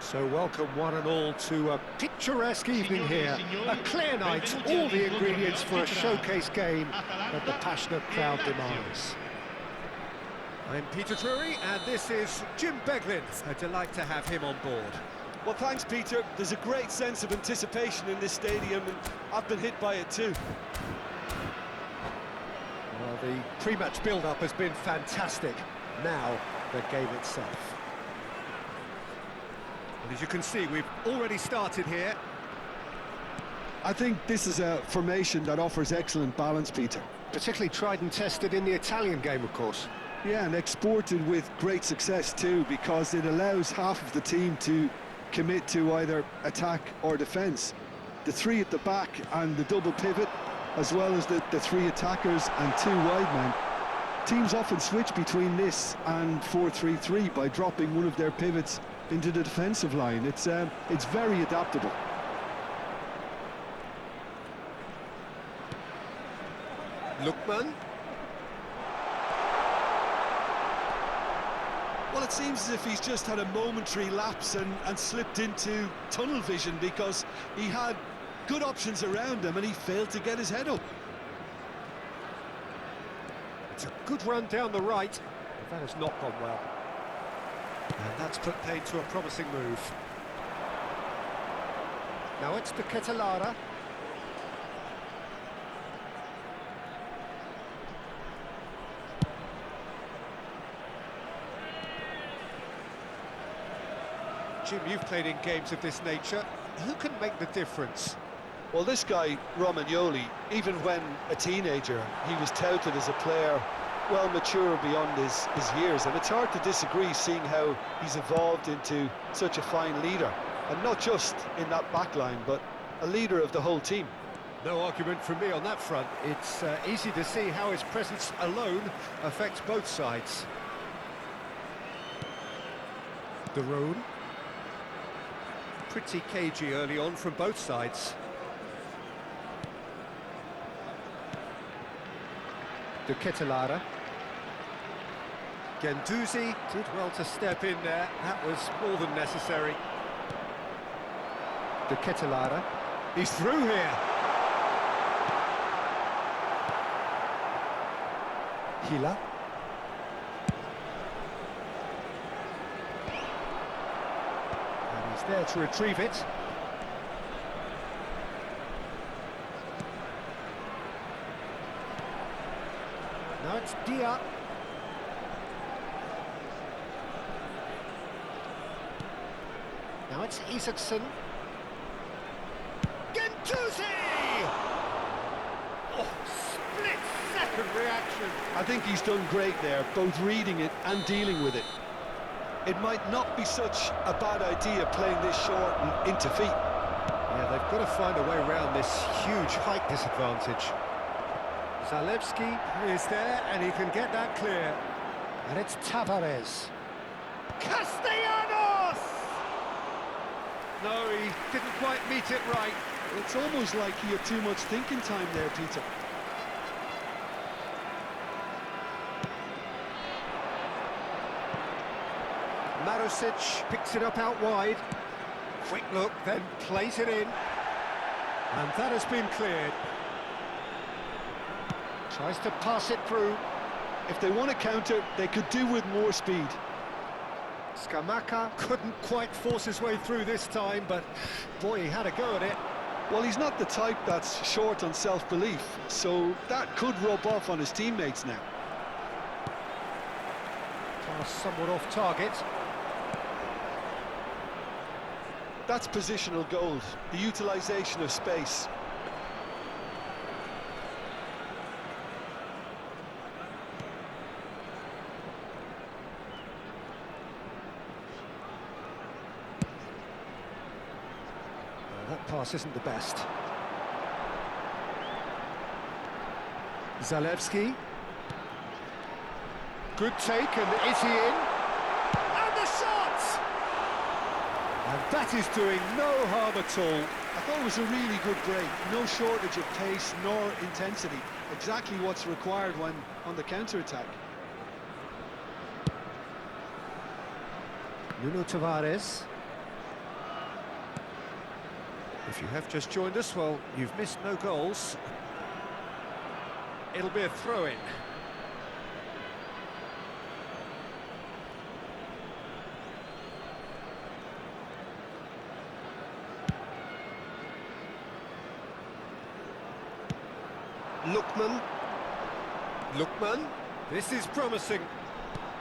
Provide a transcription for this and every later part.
So welcome one and all to a picturesque evening here. A clear night, all the ingredients for a showcase game that the passionate crowd demands. I'm Peter Drury and this is Jim Beglin. A delight to have him on board. Well, thanks, Peter. There's a great sense of anticipation in this stadium, and I've been hit by it too. Well, the pre-match build-up has been fantastic. Now, the game itself. And as you can see, we've already started here. I think this is a formation that offers excellent balance, Peter. Particularly tried and tested in the Italian game, of course. Yeah, and exported with great success too, because it allows half of the team to commit to either attack or defence. The three at the back and the double pivot, as well as the three attackers and two wide men. Teams often switch between this and 4-3-3 by dropping one of their pivots into the defensive line. It's very adaptable. Lookman. Well, it seems as if he's just had a momentary lapse and slipped into tunnel vision, because he had good options around him and he failed to get his head up. It's a good run down the right. That has not gone well. And that's put paid to a promising move. Now it's to Ketelara. Jim, you've played in games of this nature. Who can make the difference? Well, this guy, Romagnoli, even when a teenager, he was touted as a player well mature beyond his years, and it's hard to disagree seeing how he's evolved into such a fine leader, and not just in that back line, but a leader of the whole team. No argument from me on that front. It's easy to see how his presence alone affects both sides. De Roon. Pretty cagey early on from both sides. De Ketelaere. Guendouzi did well to step in there. That was more than necessary. De Ketelaere. He's through here. Hila. And he's there to retrieve it. Now it's Dia. Now it's Isaacson. Guendouzi! Oh, split-second reaction. I think he's done great there, both reading it and dealing with it. It might not be such a bad idea playing this short and into feet. Yeah, they've got to find a way around this huge height disadvantage. Zalewski is there, and he can get that clear. And it's Tavares. Castellanos! No, he didn't quite meet it right. It's almost like he had too much thinking time there, Peter. Marusic picks it up out wide. Quick look, then plays it in. And that has been cleared. Tries to pass it through. If they want to counter, they could do with more speed. Scamacca couldn't quite force his way through this time, but boy, he had a go at it. Well, he's not the type that's short on self-belief, so that could rub off on his teammates now. Pass somewhat off target. That's positional gold, the utilisation of space. That pass isn't the best. Zalewski. Good take, and is he in? And the shot! And that is doing no harm at all. I thought it was a really good break. No shortage of pace nor intensity. Exactly what's required when on the counter-attack. Nuno Tavares. If you have just joined us, well, you've missed no goals. It'll be a throw-in. Lookman. This is promising.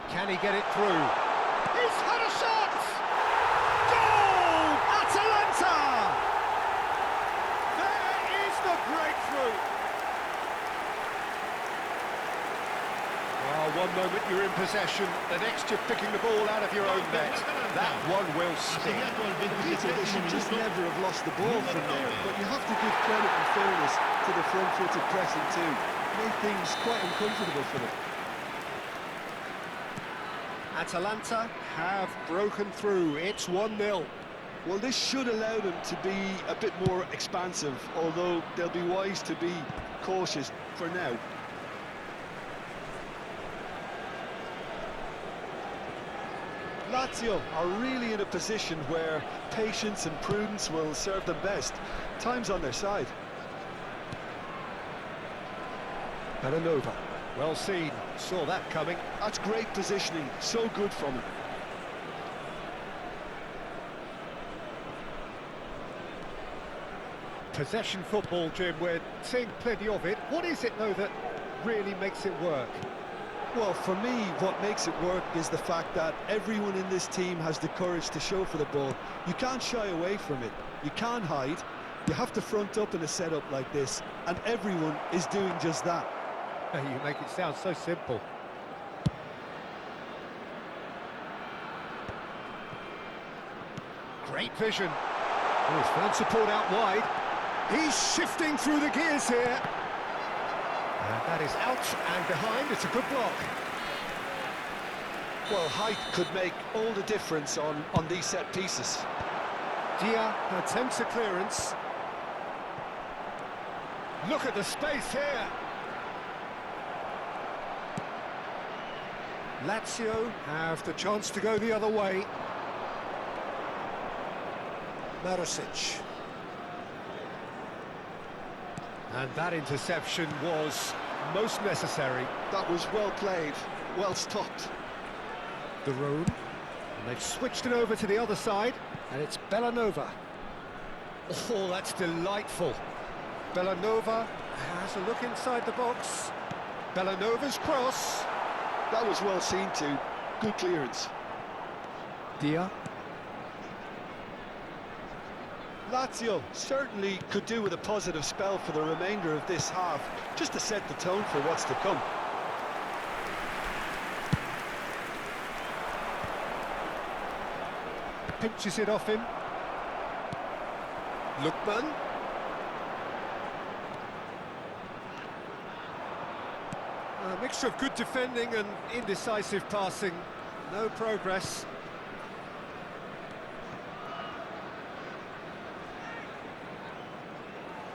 Can he get it through? He's had a shot! Goal! Atalanta! There is the breakthrough. Well, one moment you're in possession, the next you're picking the ball out of your own net. That one will sting. Peter, they should just never have lost the ball from there, but you have to give credit and fairness to the front-footed pressing too. Made things quite uncomfortable for them. Atalanta have broken through. It's 1-0. Well, this should allow them to be a bit more expansive, although they'll be wise to be cautious for now. Lazio are really in a position where patience and prudence will serve them best. Time's on their side. Belanova, well seen, saw that coming. That's great positioning, so good from him. Possession football, Jim, we're seeing plenty of it. What is it, though, that really makes it work? Well, for me, what makes it work is the fact that everyone in this team has the courage to show for the ball. You can't shy away from it. You can't hide. You have to front up in a setup like this, and everyone is doing just that. You make it sound so simple. great vision. Oh, he's found support out wide. He's shifting through the gears here. And that is out and behind. It's a good block. Well, height could make all the difference on these set pieces. Dia attempts a clearance. Look at the space here. Lazio have the chance to go the other way. Marasic. And that interception was most necessary. That was well played, well stopped. The road. And they've switched it over to the other side, and it's Bellanova. Oh, that's delightful. Bellanova has a look inside the box. Bellanova's cross. That was well seen too. Good clearance. Dia. Lazio certainly could do with a positive spell for the remainder of this half, just to set the tone for what's to come. Pinches it off him. Lookman. A mixture of good defending and indecisive passing. No progress.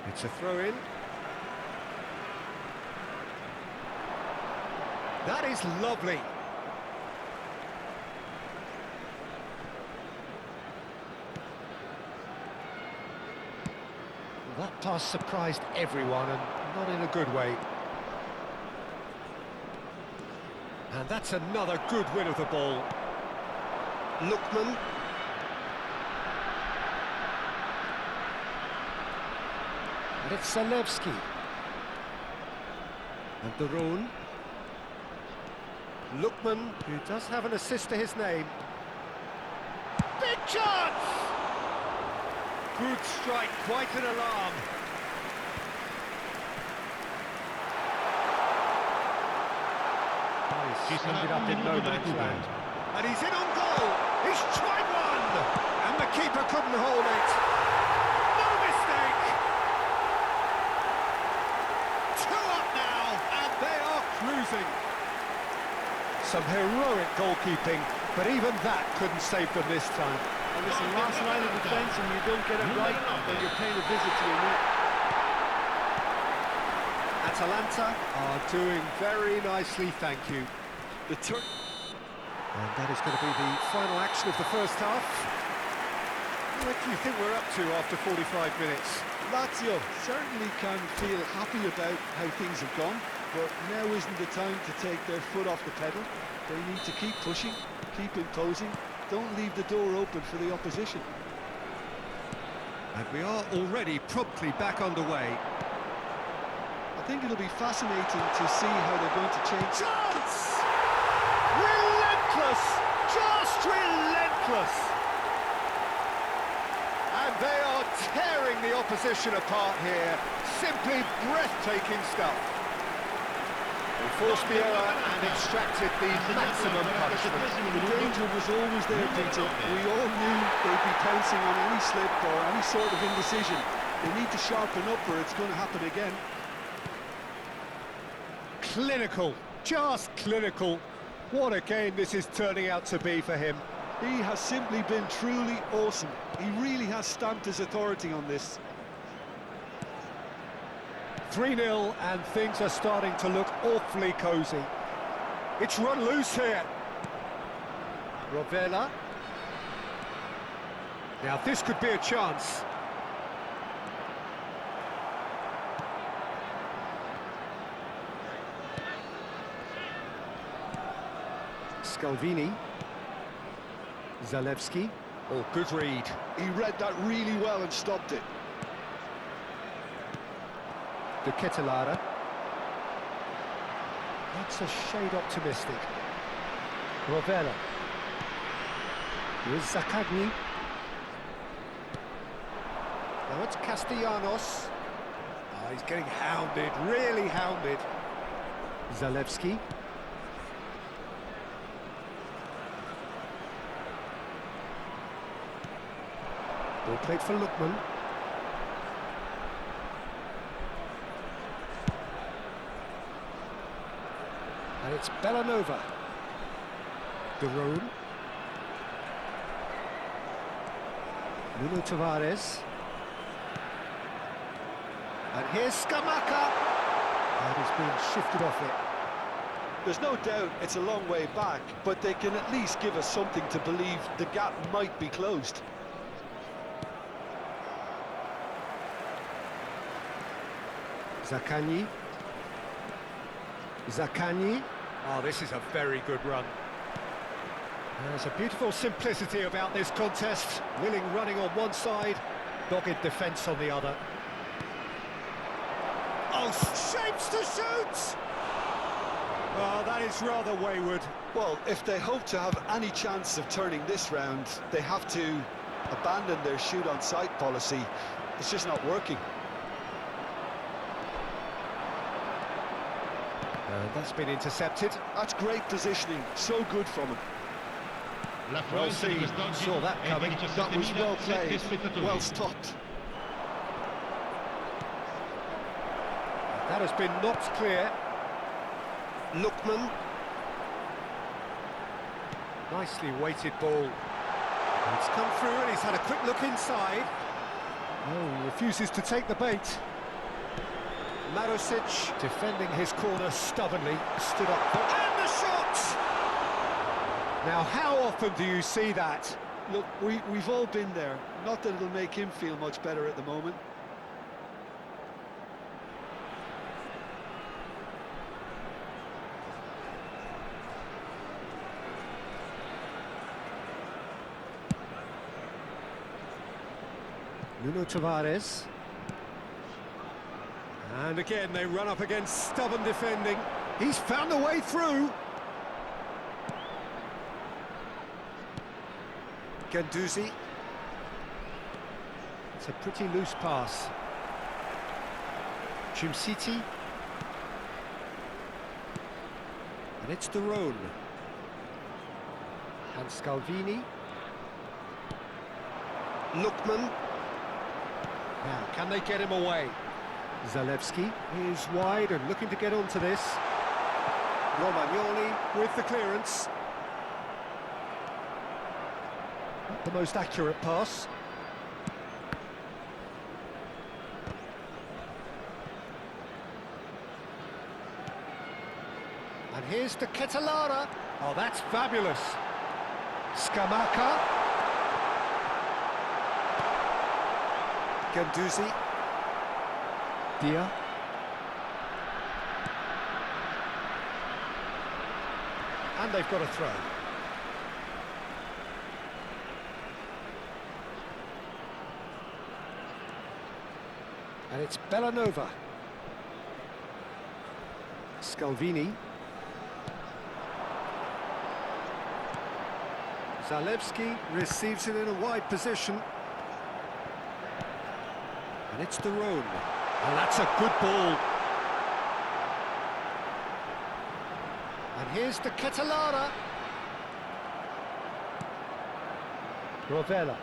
It's a throw-in. That is lovely. That pass surprised everyone, and not in a good way. And that's another good win of the ball. Lookman. And it's Zalewski. And Darun. Lookman, who does have an assist to his name. Big chance! Good strike, quite an alarm. He's ended up in no man's land. And he's in on goal! He's tried one! And the keeper couldn't hold it. No mistake! 2 up now, and they are cruising. Some heroic goalkeeping, but even that couldn't save them this time. And it's the last line of defence, and you don't get it right, then you're paying a visit to your net. Atalanta are doing very nicely, thank you. And that is going to be the final action of the first half. What do you think we're up to after 45 minutes? Lazio certainly can feel happy about how things have gone, but now isn't the time to take their foot off the pedal. They need to keep pushing, keep imposing, don't leave the door open for the opposition. And we are already promptly back underway. I think it'll be fascinating to see how they're going to change. Chance! Relentless! Just relentless! And they are tearing the opposition apart here. Simply breathtaking stuff. They forced the error and extracted the maximum punishment. The danger was always there, Peter. We all knew they'd be pouncing on any slip or any sort of indecision. They need to sharpen up or it's going to happen again. Clinical, just clinical. What a game this is turning out to be for him. He has simply been truly awesome. He really has stamped his authority on this. 3-0 and things are starting to look awfully cosy. It's run loose here. Rovella. Now this could be a chance. Scalvini. Zalewski. Oh, good read. He read that really well and stopped it. De Ketelaere. That's a shade optimistic. Rovella. Here's Zaccagni. Now it's Castellanos. Oh, he's getting hounded, really hounded. Zalewski. Ball played for Lookman. And it's Bellanova. De Roon. Nuno Tavares. And here's Scamacca. And he's been shifted off it. There's no doubt it's a long way back, but they can at least give us something to believe the gap might be closed. Zaccagni. Zaccagni. Oh, this is a very good run. There's a beautiful simplicity about this contest. Willing running on one side, dogged defence on the other. Oh, shapes to shoot! Oh, that is rather wayward. Well, if they hope to have any chance of turning this round, they have to abandon their shoot-on-sight policy. It's just not working. That's been intercepted. That's great positioning, so good from him. Well seen, saw that coming. That was well played, well stopped. That has been knocked clear. Lookman. Nicely weighted ball. It's come through and he's had a quick look inside. Oh, he refuses to take the bait. Marusic defending his corner stubbornly, stood up and the shot! Now, how often do you see that? Look, we've all been there. Not that it'll make him feel much better at the moment. Nuno Tavares. And again, they run up against stubborn defending. He's found a way through. Guendouzi. It's a pretty loose pass. Chimsiti. And it's De Roon. And Scalvini. Lookman. Now, can they get him away? Zalewski is wide and looking to get onto this. Romagnoli with the clearance. Not the most accurate pass. And here's the Ketelara. Oh, that's fabulous. Scamacca. Guendouzi. Dia. And they've got a throw. And it's Bellanova. Scalvini. Zalewski receives it in a wide position. And it's De Roon. And that's a good ball. And here's the Ketelara. Rovella.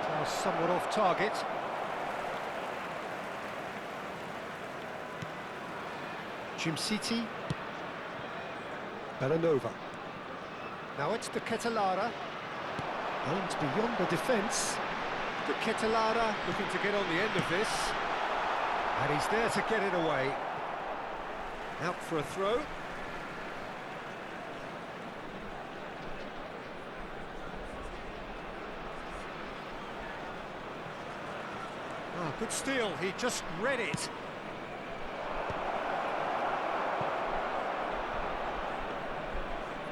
Now somewhat off target. Chimsiti. Bellanova. Now it's the Ketelara. And beyond the defence. The Ketelara looking to get on the end of this. And he's there to get it away. Out for a throw. Ah, good steal. He just read it.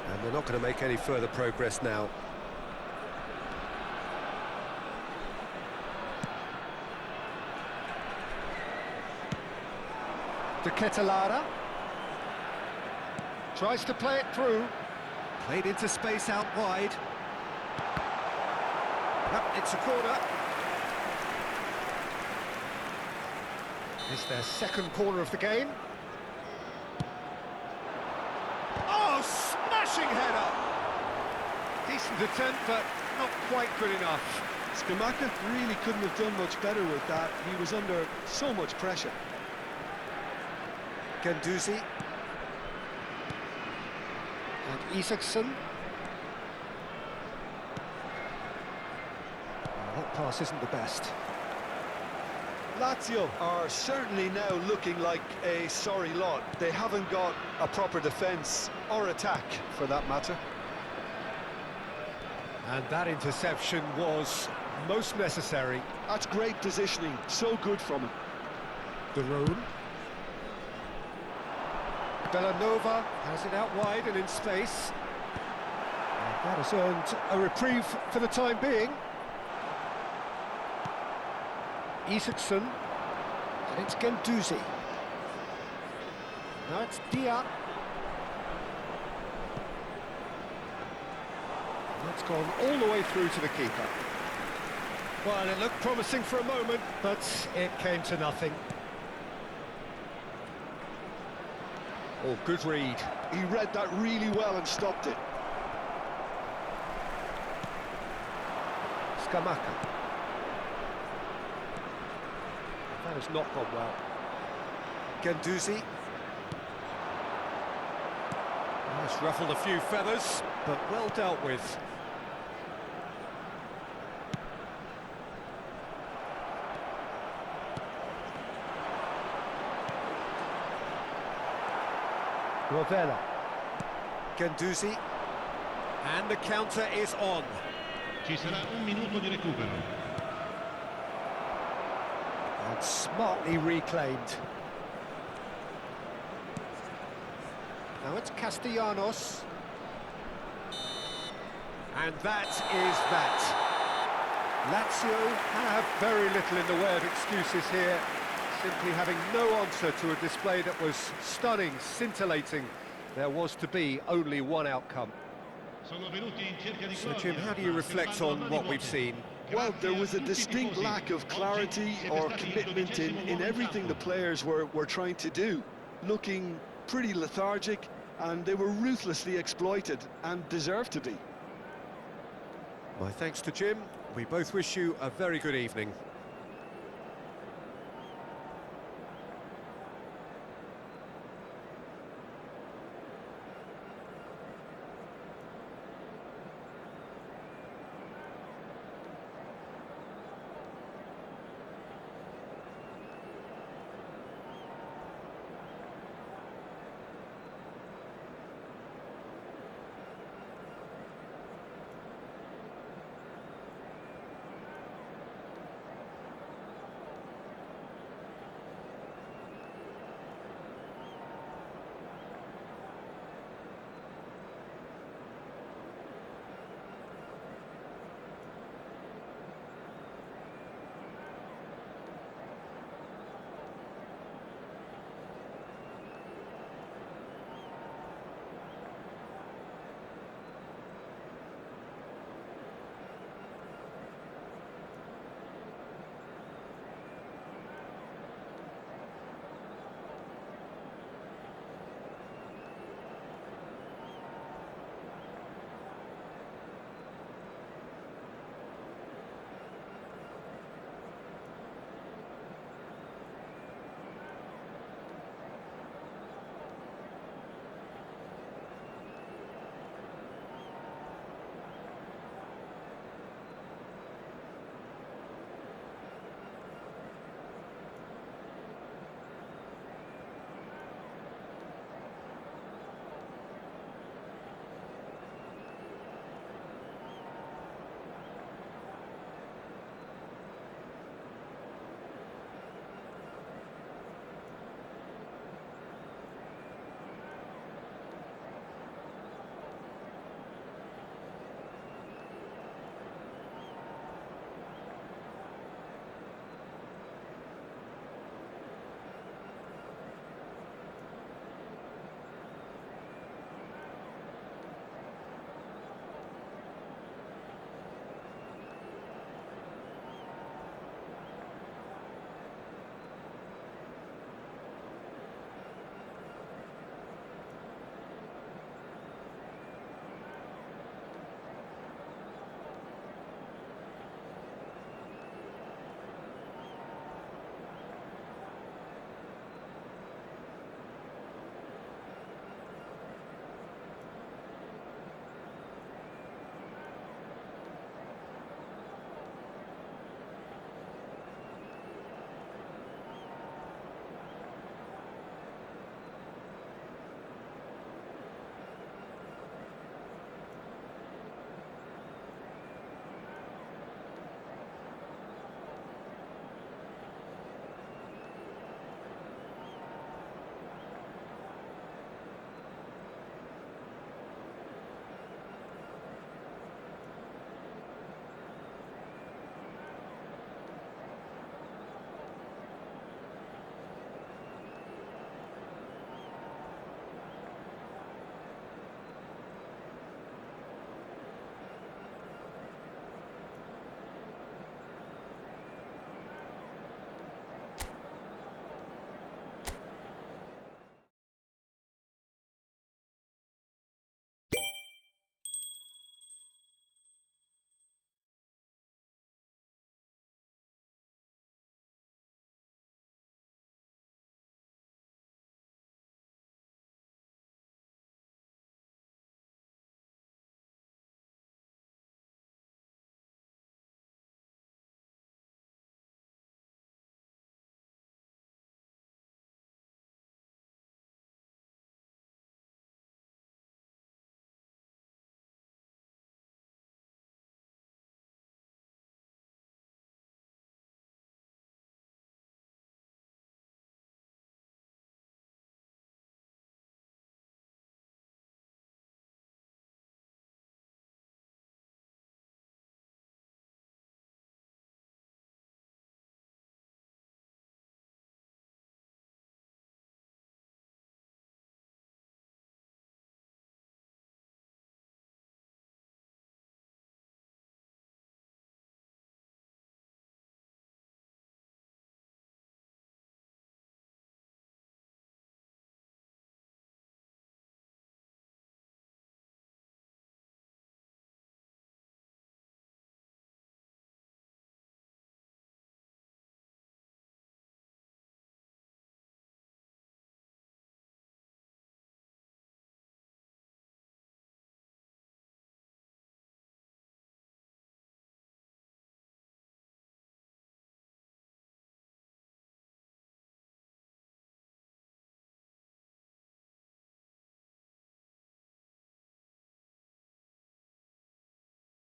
And they're not going to make any further progress now. De Ketelara tries to play it through, played into space out wide. Yep, it's a corner. It's their second corner of the game. Oh, smashing header. Decent attempt, but not quite good enough. Scamacca really couldn't have done much better with that. He was under so much pressure. Guendouzi. And Isaacson. That pass isn't the best. Lazio are certainly now looking like a sorry lot. They haven't got a proper defence or attack, for that matter. And that interception was most necessary. That's great positioning, so good from him. De Roon. Bellanova has it out wide and in space. And that has earned a reprieve for the time being. Isaacson. And it's Guendouzi. Now it's Dia. That's gone all the way through to the keeper. Well, it looked promising for a moment, but it came to nothing. Oh, good read. He read that really well and stopped it. Scamacca. That has not gone well. Guendouzi. That's ruffled a few feathers, but well dealt with. Rovella. Guendouzi. And the counter is on. Ci sarà un minuto di recupero. And smartly reclaimed. Now it's Castellanos. And that is that. Lazio have very little in the way of excuses here, simply having no answer to a display that was stunning, scintillating. There was to be only one outcome. So, Jim, how do you reflect on what we've seen? Well, there was a distinct lack of clarity or commitment in everything the players were trying to do. Looking pretty lethargic, and they were ruthlessly exploited and deserved to be. My thanks to Jim. We both wish you a very good evening.